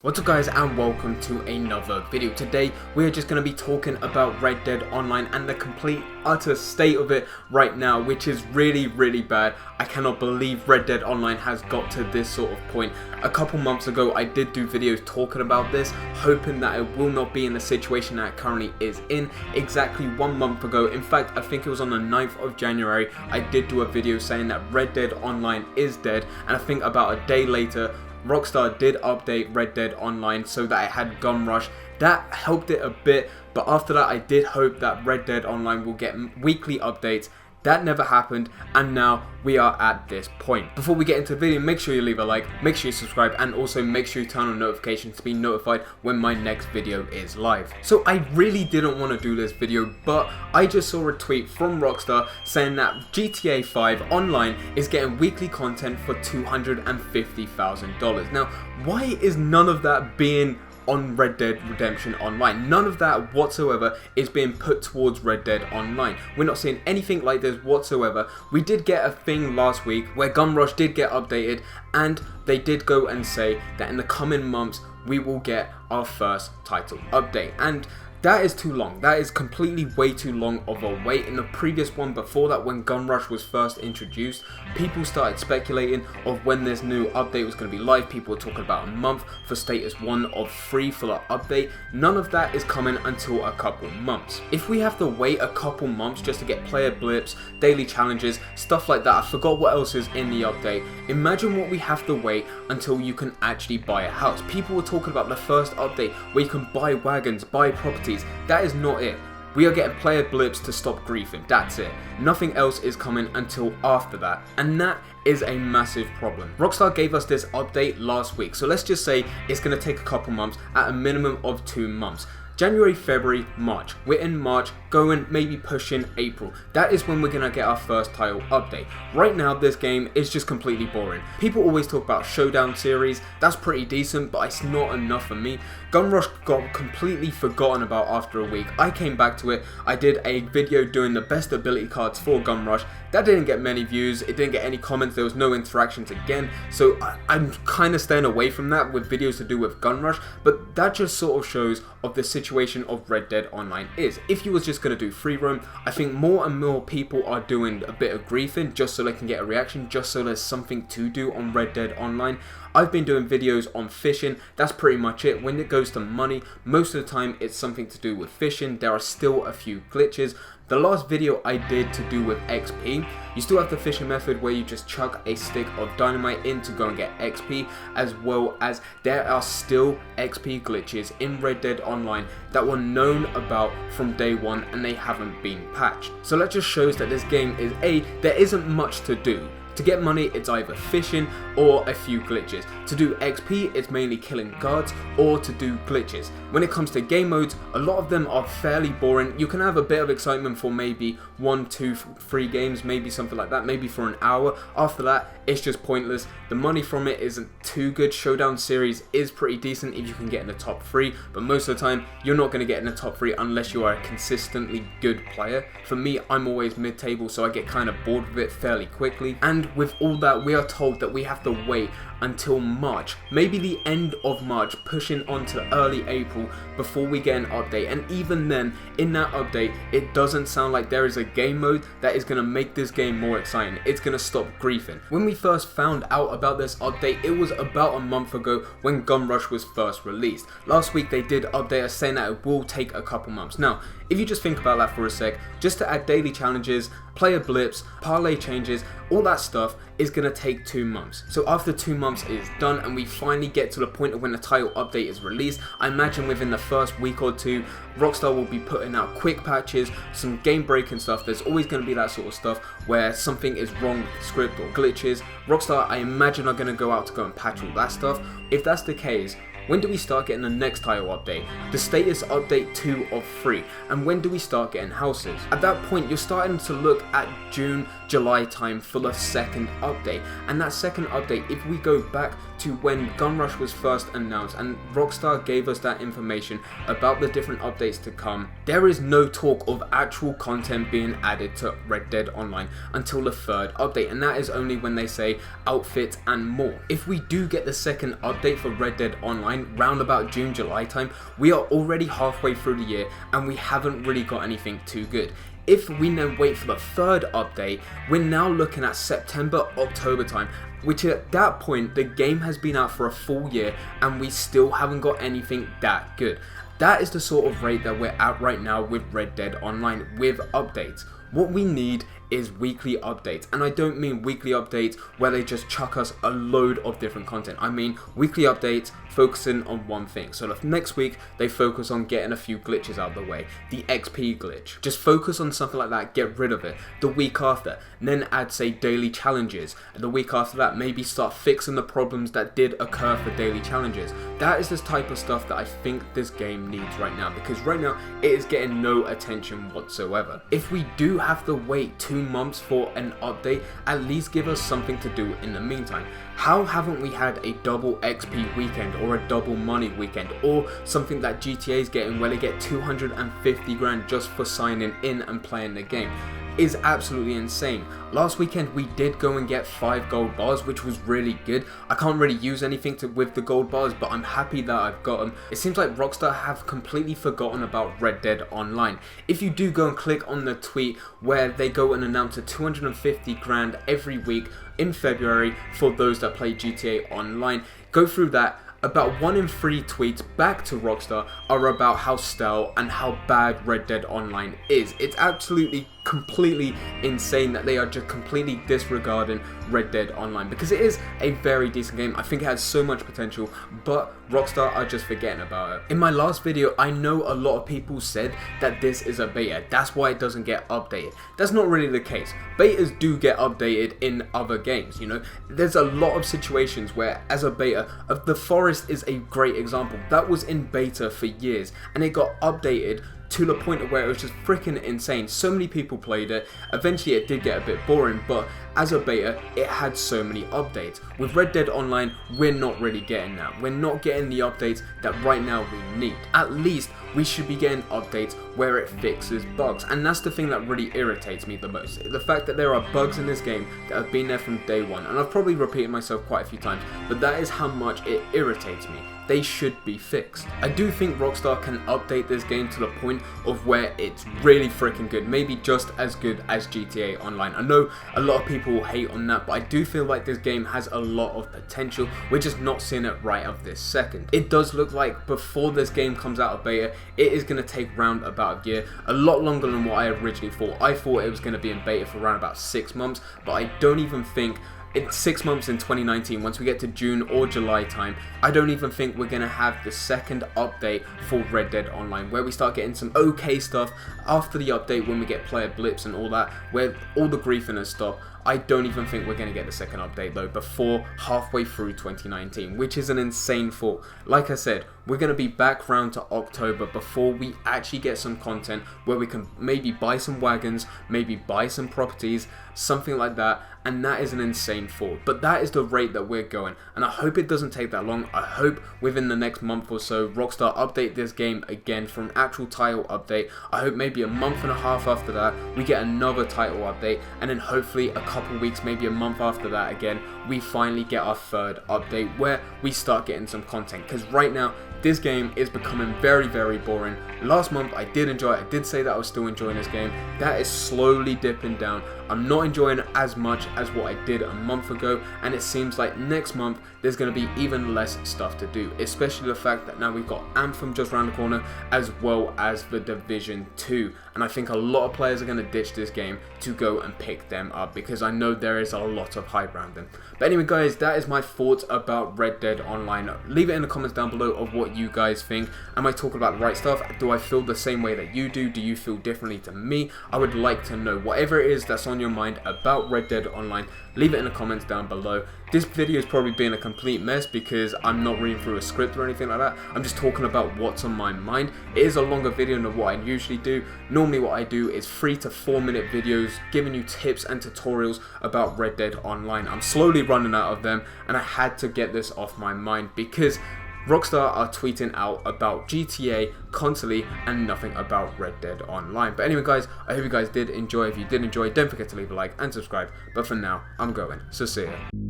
What's up guys, and welcome to another video. Today we are just going to be talking about Red Dead Online and the complete utter state of it right now, which is really bad. I cannot believe Red Dead Online has got to this sort of point. A couple months ago I did do videos talking about this, hoping that it will not be in the situation that it currently is in. Exactly 1 month ago, in fact I think it was on the 9th of January, I did do a video saying that Red Dead Online is dead, and I think about a day later Rockstar did update Red Dead Online so that it had gun rush. That helped it a bit, but after that I did hope that Red Dead Online will get weekly updates. That never happened, and now we are at this point. Before we get into the video, make sure you leave a like, make sure you subscribe, and also make sure you turn on notifications to be notified when my next video is live. So I really didn't want to do this video, but I just saw a tweet from Rockstar saying that GTA 5 Online is getting weekly content for $250,000. Now, why is none of that being on Red Dead Redemption Online? None of that whatsoever is being put towards Red Dead Online. We're not seeing anything like this whatsoever. We did get a thing last week where Gun Rush did get updated, and they did go and say that in the coming months we will get our first title update, and that is too long. That is completely way too long of a wait. In the previous one before that, when Gun Rush was first introduced, people started speculating of when this new update was going to be live. People were talking about a month for status 1 of 3 for the update. None of that is coming until a couple months. If we have to wait a couple months just to get player blips, daily challenges, stuff like that, I forgot what else is in the update. Imagine what we have to wait until you can actually buy a house. People were talking about the first update where you can buy wagons, buy property. That is not it. We are getting player blips to stop griefing. That's it. Nothing else is coming until after that, and that is a massive problem. Rockstar gave us this update last week, so let's just say it's going to take a couple months, at a minimum of 2 months. January, February, March. We're in March, going maybe pushing April. That is when we're gonna get our first title update. Right now, this game is just completely boring. People always talk about Showdown series. That's pretty decent, but it's not enough for me. Gun Rush got completely forgotten about after a week. I came back to it. I did a video doing the best ability cards for Gun Rush. That didn't get many views. It didn't get any comments. There was no interactions again. So I'm kind of staying away from that with videos to do with Gun Rush. But that just sort of shows of the situation of Red Dead Online is. If you was just going to do free roam, I think more and more people are doing a bit of griefing just so they can get a reaction, just so there's something to do on Red Dead Online. I've been doing videos on fishing. That's pretty much it. When it goes to money, most of the time it's something to do with fishing. There are still a few glitches. The last video I did to do with XP, you still have the fishing method where you just chuck a stick of dynamite in to go and get XP, as well as there are still XP glitches in Red Dead Online that were known about from day one and they haven't been patched. So that just shows that this game is there isn't much to do. To get money, it's either fishing or a few glitches. To do XP, it's mainly killing guards or to do glitches. When it comes to game modes, a lot of them are fairly boring. You can have a bit of excitement for maybe 1, 2, 3 games, maybe something like that, maybe for an hour. After that, it's just pointless. The money from it isn't too good. Showdown series is pretty decent if you can get in the top 3, but most of the time, you're not going to get in the top 3 unless you are a consistently good player. For me, I'm always mid-table, so I get kind of bored with it fairly quickly. And with all that, we are told that we have to wait until March, maybe the end of March, pushing on to early April before we get an update. And even then, in that update, it doesn't sound like there is a game mode that is going to make this game more exciting. It's going to stop griefing. When we first found out about this update, it was about a month ago when Gun Rush was first released. Last week they did update us saying that it will take a couple months. Now, if you just think about that for a sec, just to add daily challenges, player blips, parlay changes, all that stuff is going to take 2 months. So after 2 months is done and we finally get to the point of when the title update is released, I imagine within the first week or 2, Rockstar will be putting out quick patches, some game breaking stuff. There's always going to be that sort of stuff where something is wrong with the script or glitches. Rockstar, I imagine, are going to go out to go and patch all that stuff. If that's the case, when do we start getting the next title update? The status update 2 of 3. And when do we start getting houses? At that point, you're starting to look at June, July time for the second update. And that second update, if we go back to when Gun Rush was first announced and Rockstar gave us that information about the different updates to come, there is no talk of actual content being added to Red Dead Online until the third update, and that is only when they say outfits and more. If we do get the second update for Red Dead Online, Online round about June, July time. We are already halfway through the year and we haven't really got anything too good. If we then wait for the third update, we're now looking at September, October time, which at that point the game has been out for a full year and we still haven't got anything that good. That is the sort of rate that we're at right now with Red Dead Online with updates. What we need is weekly updates, and I don't mean weekly updates where they just chuck us a load of different content. I mean weekly updates focusing on one thing. So the next week they focus on getting a few glitches out of the way, the XP glitch, just focus on something like that, get rid of it. The week after, then add say daily challenges. The week after that, maybe start fixing the problems that did occur for daily challenges. That is the type of stuff that I think this game needs right now, because right now it is getting no attention whatsoever. If we do have to wait 2 months for an update, at least give us something to do in the meantime. How haven't we had a double XP weekend or a double money weekend, or something that GTA is getting where they get 250 grand just for signing in and playing the game? Is absolutely insane. Last weekend we did go and get 5 gold bars, which was really good. I can't really use anything with the gold bars, but I'm happy that I've got them. It seems like Rockstar have completely forgotten about Red Dead Online. If you do go and click on the tweet where they go and announce a 250 grand every week in February for those that play GTA Online, go through that. About 1 in 3 tweets back to Rockstar are about how stale and how bad Red Dead Online is. It's absolutely completely insane that they are just completely disregarding Red Dead Online, because it is a very decent game. I think it has so much potential, but Rockstar are just forgetting about it. In my last video, I know a lot of people said that this is a beta, that's why it doesn't get updated. That's not really the case. Betas do get updated in other games, you know. There's a lot of situations where, as a beta, The Forest is a great example. That was in beta for years and it got updated to the point of where it was just freaking insane. So many people played it. Eventually it did get a bit boring, but as a beta it had so many updates. With Red Dead Online, we're not really getting that. We're not getting the updates that right now we need. At least we should be getting updates where it fixes bugs, and that's the thing that really irritates me the most. The fact that there are bugs in this game that have been there from day one, and I've probably repeated myself quite a few times, but that is how much it irritates me. They should be fixed. I do think Rockstar can update this game to the point of where it's really freaking good, maybe just as good as GTA Online. I know a lot of people will hate on that, but I do feel like this game has a lot of potential. We're just not seeing it right of this second. It does look like before this game comes out of beta, it is going to take round about a year, a lot longer than what I originally thought. I thought it was going to be in beta for around about 6 months, but I don't even think it's 6 months in 2019. Once we get to June or July time, I don't even think we're going to have the second update for Red Dead Online, where we start getting some okay stuff after the update when we get player blips and all that, where all the griefing has stopped. I don't even think we're going to get the second update though before halfway through 2019, which is an insane thought. Like I said, we're going to be back round to October before we actually get some content where we can maybe buy some wagons, maybe buy some properties, something like that, and that is an insane thought. But that is the rate that we're going, and I hope it doesn't take that long. I hope within the next month or so Rockstar update this game again for an actual title update. I hope maybe a month and a half after that we get another title update, and then hopefully a couple weeks, maybe a month after that again, we finally get our third update where we start getting some content, because right now this game is becoming very, very boring. Last month I did enjoy it. I did say that I was still enjoying this game. That is slowly dipping down. I'm not enjoying it as much as what I did a month ago, and it seems like next month there's going to be even less stuff to do, especially the fact that now we've got Anthem just around the corner as well as the Division 2, and I think a lot of players are going to ditch this game to go and pick them up, because I know there is a lot of hype around them. But anyway guys, that is my thoughts about Red Dead Online. Leave it in the comments down below of what you guys think. Am I talking about the right stuff? Do I feel the same way that you do? Do you feel differently to me? I would like to know. Whatever it is that's on your mind about Red Dead Online, leave it in the comments down below. This video is probably being a complete mess because I'm not reading through a script or anything like that. I'm just talking about what's on my mind. It is a longer video than what I usually do. Normally what I do is 3 to 4 minute videos giving you tips and tutorials about Red Dead Online. I'm slowly running out of them, and I had to get this off my mind because Rockstar are tweeting out about GTA constantly and nothing about Red Dead Online. But anyway guys, I hope you guys did enjoy. If you did enjoy, don't forget to leave a like and subscribe. But for now, I'm going. So see ya.